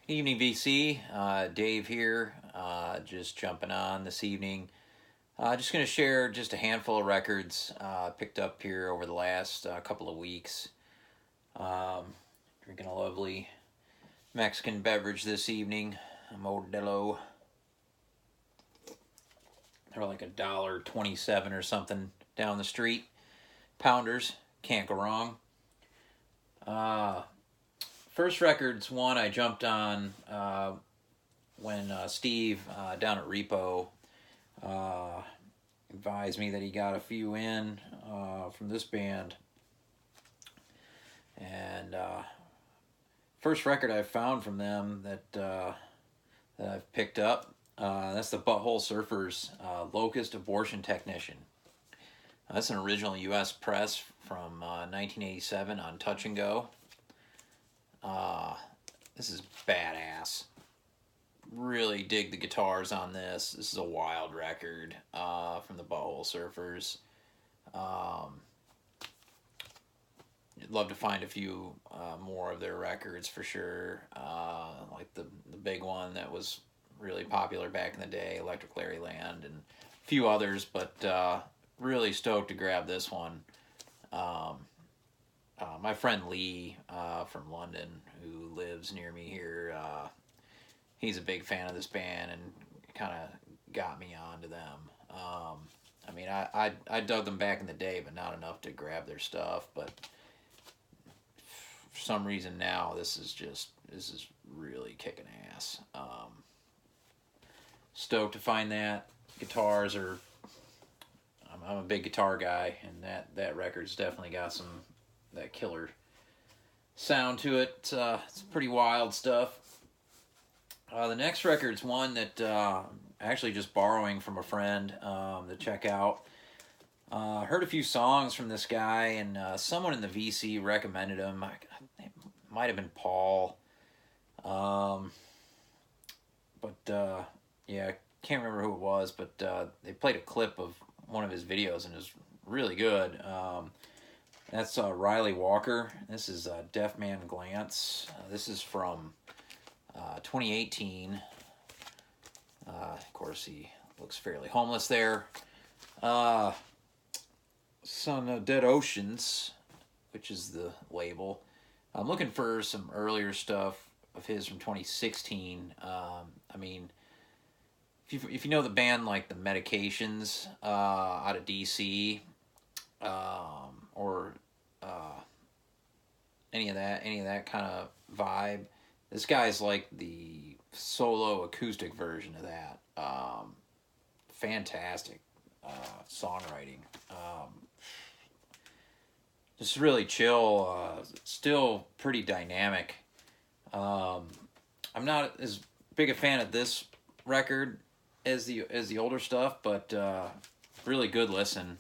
Evening, VC. Dave here. Just jumping on this evening. Just going to share just a handful of records picked up here over the last couple of weeks. Um, Drinking a lovely Mexican beverage this evening. A Modelo. They're like $1.27 or something down the street. Pounders. Can't go wrong. First record's one I jumped on when Steve down at Repo advised me that he got a few in from this band. And first record I found from them that I've picked up, that's the Butthole Surfers Locust Abortion Technician. That's an original U.S. press from 1987 on Touch and Go. This is badass. Really dig the guitars on this. This is a wild record from the Butthole Surfers. I'd love to find a few more of their records for sure. Like the big one that was really popular back in the day, Electric Larry Land, and a few others, but really stoked to grab this one. My friend Lee from London, who lives near me here, he's a big fan of this band and kind of got me onto them. I mean, I dug them back in the day, but not enough to grab their stuff. But for some reason now, this is really kicking ass. Stoked to find that. Guitars are. I'm a big guitar guy, and that record's definitely got that killer sound to it. It's pretty wild stuff. The next record's one that actually just borrowing from a friend to check out. Heard a few songs from this guy, and someone in the VC recommended him. It might have been Paul. Yeah, I can't remember who it was, but they played a clip of one of his videos, and it was really good. That's Riley Walker. This is Deaf Man Glance. This is from 2018. Of course, he looks fairly homeless there. Son of Dead Oceans, which is the label. I'm looking for some earlier stuff of his from 2016. I mean, if you know the band like the Medications out of DC, or any of that kind of vibe, this guy's like the solo acoustic version of that. Fantastic songwriting. Just really chill. Still pretty dynamic. I'm not as big a fan of this record as the older stuff, but really good listen.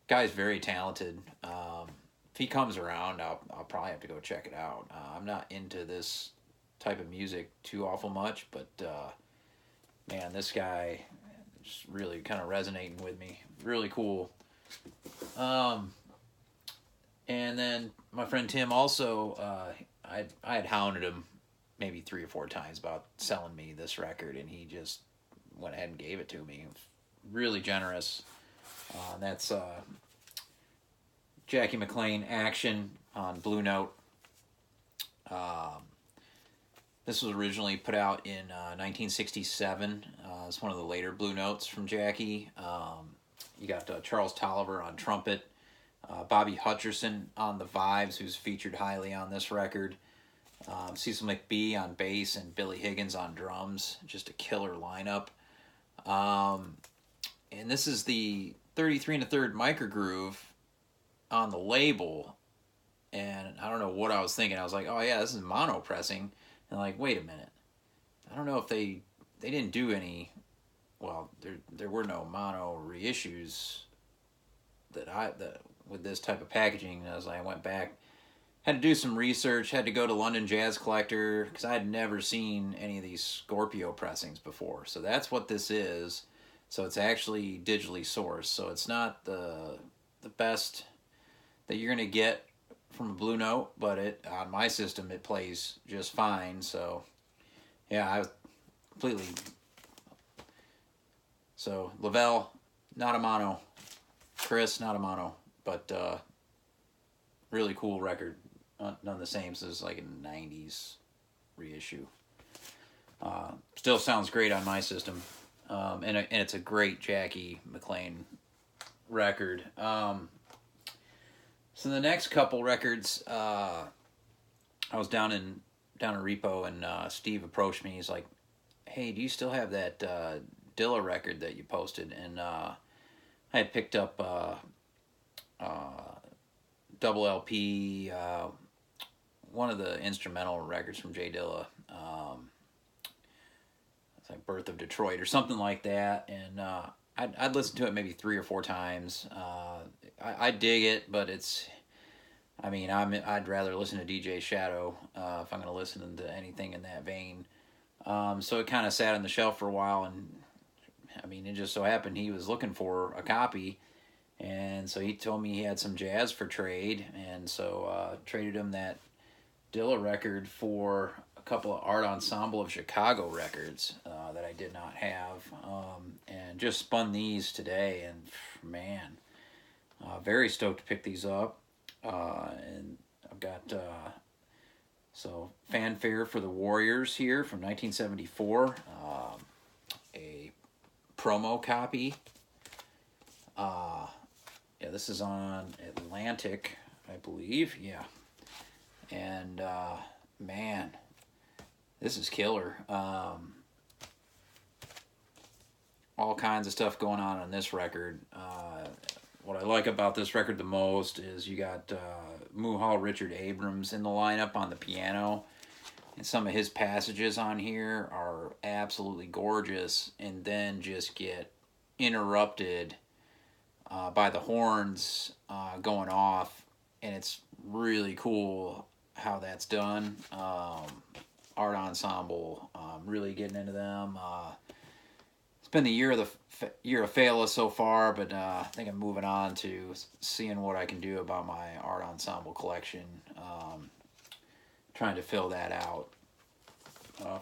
Guy's very talented. If he comes around, I'll probably have to go check it out. I'm not into this type of music too awful much, but man, this guy is really kind of resonating with me. Really cool. And then my friend Tim also, I had hounded him maybe 3 or 4 times about selling me this record, and he just went ahead and gave it to me. He was really generous. That's Jackie McLean Action on Blue Note. This was originally put out in 1967. It's one of the later Blue Notes from Jackie. You got Charles Tolliver on trumpet, Bobby Hutcherson on the vibes, who's featured highly on this record, Cecil McBee on bass, and Billy Higgins on drums. Just a killer lineup. And this is the 33 1/3 microgroove on the label, and I don't know what I was thinking. I was like, oh yeah, this is mono pressing, and like, wait a minute, I don't know if they didn't do any. Well, there were no mono reissues that with this type of packaging. As I went back, had to do some research, had to go to London Jazz Collector, because I had never seen any of these Scorpio pressings before. So that's what this is. So it's actually digitally sourced. So it's not the best that you're going to get from a Blue Note, but it on my system it plays just fine. So yeah, I completely. So Lavelle, not a mono. Chris, not a mono, but really cool record. None the same. So it's like a '90s reissue. Still sounds great on my system, and it's a great Jackie McLean record. So the next couple records, I was down in Repo, and Steve approached me. He's like, "Hey, do you still have that Dilla record that you posted?" And I had picked up double LP, one of the instrumental records from J Dilla. It's like Birth of Detroit or something like that, and I'd listen to it maybe 3 or 4 times. I dig it, but it's. I mean, I'd rather listen to DJ Shadow if I'm going to listen to anything in that vein. So it kind of sat on the shelf for a while, and I mean, it just so happened he was looking for a copy, and so he told me he had some jazz for trade, and so traded him that Dilla record for a couple of Art Ensemble of Chicago records that I did not have, and just spun these today, and man, very stoked to pick these up. And I've got so Fanfare for the Warriors here from 1974, a promo copy. Yeah, this is on Atlantic, I believe. Yeah, and man, this is killer. All kinds of stuff going on this record. What I like about this record the most is you got Muhal Richard Abrams in the lineup on the piano, and some of his passages on here are absolutely gorgeous, and then just get interrupted by the horns going off, and it's really cool how that's done. Art Ensemble, really getting into them. It's been the year of Fela so far, but I think I'm moving on to seeing what I can do about my Art Ensemble collection. Trying to fill that out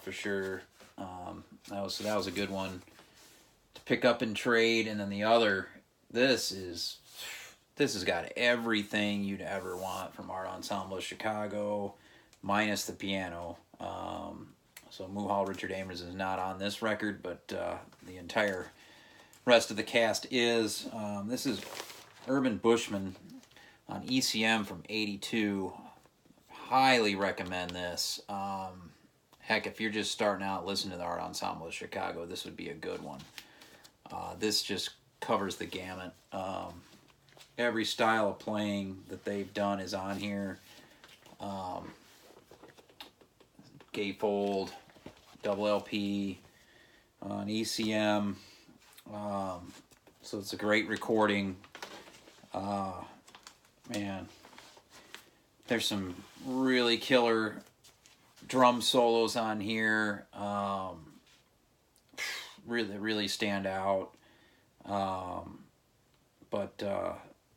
for sure. That was a good one to pick up and trade, and then the other. This has got everything you'd ever want from Art Ensemble of Chicago, minus the piano. So Muhal Richard Abrams is not on this record, but the entire rest of the cast is. This is Urban Bushman on ECM from '82. Highly recommend this. Heck, if you're just starting out listening to the Art Ensemble of Chicago, this would be a good one. This just covers the gamut. Every style of playing that they've done is on here. Gatefold, double LP, on ECM. So it's a great recording. Man, there's some really killer drum solos on here. Really stand out. But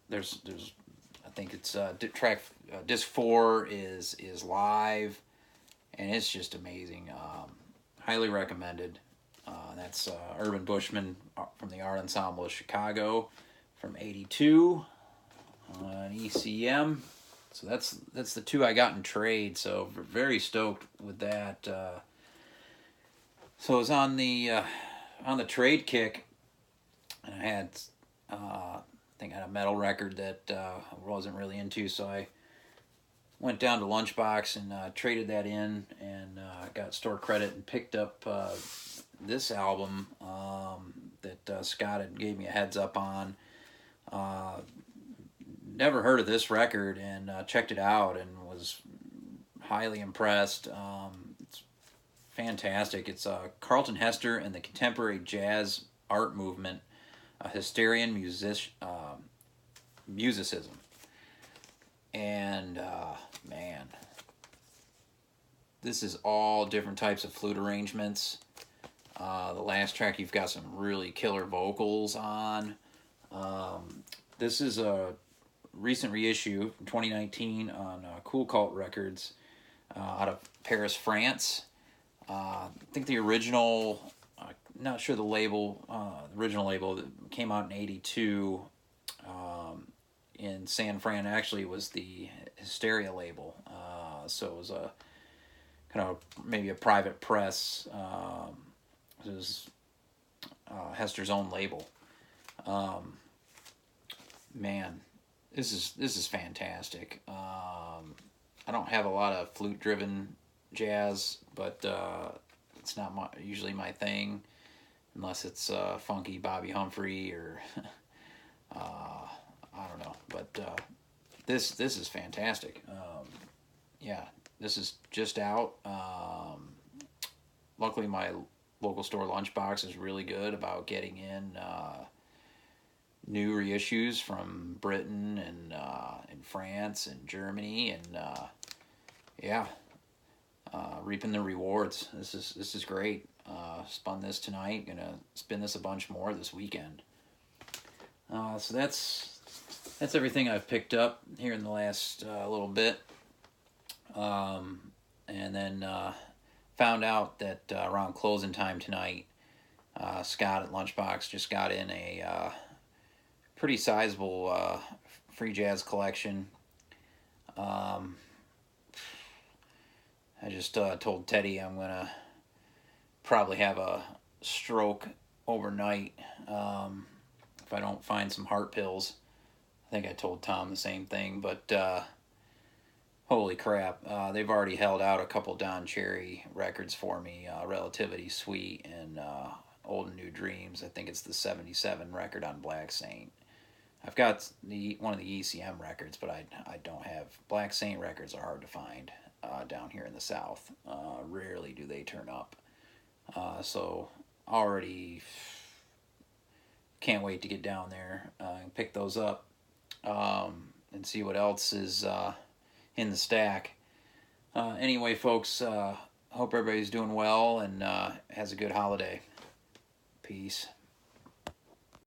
there's I think it's track disc 4 is live, and it's just amazing. Highly recommended. That's Urban Bushman from the Art Ensemble of Chicago from '82 on ECM. So that's the 2 I got in trade. So very stoked with that. So I was on the trade kick, and I had I think I had a metal record that I wasn't really into, so I went down to Lunchbox and traded that in, and got store credit and picked up this album that Scott had gave me a heads up on. Never heard of this record, and checked it out and was highly impressed. It's fantastic. It's Carlton Hester and the Contemporary Jazz Art Movement, a Hysterian musicism. And man, this is all different types of flute arrangements. The last track, you've got some really killer vocals on. This is a recent reissue from 2019 on Cool Cult Records out of Paris, France. I think the original, not sure the label, the original label that came out in '82 in San Fran actually was the Hysteria label. So it was a kind of maybe a private press. It was Hester's own label. Man, this is fantastic. I don't have a lot of flute driven jazz, but it's not usually my thing unless it's funky Bobby Humphrey or I don't know. But this is fantastic. Yeah, this is just out. Luckily, my local store Lunchbox is really good about getting in new reissues from Britain and France and Germany, and yeah, reaping the rewards. This is great. Spun this tonight. Gonna spin this a bunch more this weekend. So that's everything I've picked up here in the last little bit. And then found out that around closing time tonight, Scott at Lunchbox just got in a pretty sizable free jazz collection. I just told Teddy I'm gonna probably have a stroke overnight if I don't find some heart pills. I think I told Tom the same thing, but holy crap, they've already held out a couple Don Cherry records for me, Relativity Suite and Old and New Dreams. I think it's the 77 record on Black Saint. I've got one of the ECM records, but I don't have. Black Saint records are hard to find down here in the South. Rarely do they turn up. So already can't wait to get down there and pick those up and see what else is in the stack. Anyway, folks, hope everybody's doing well and has a good holiday. Peace.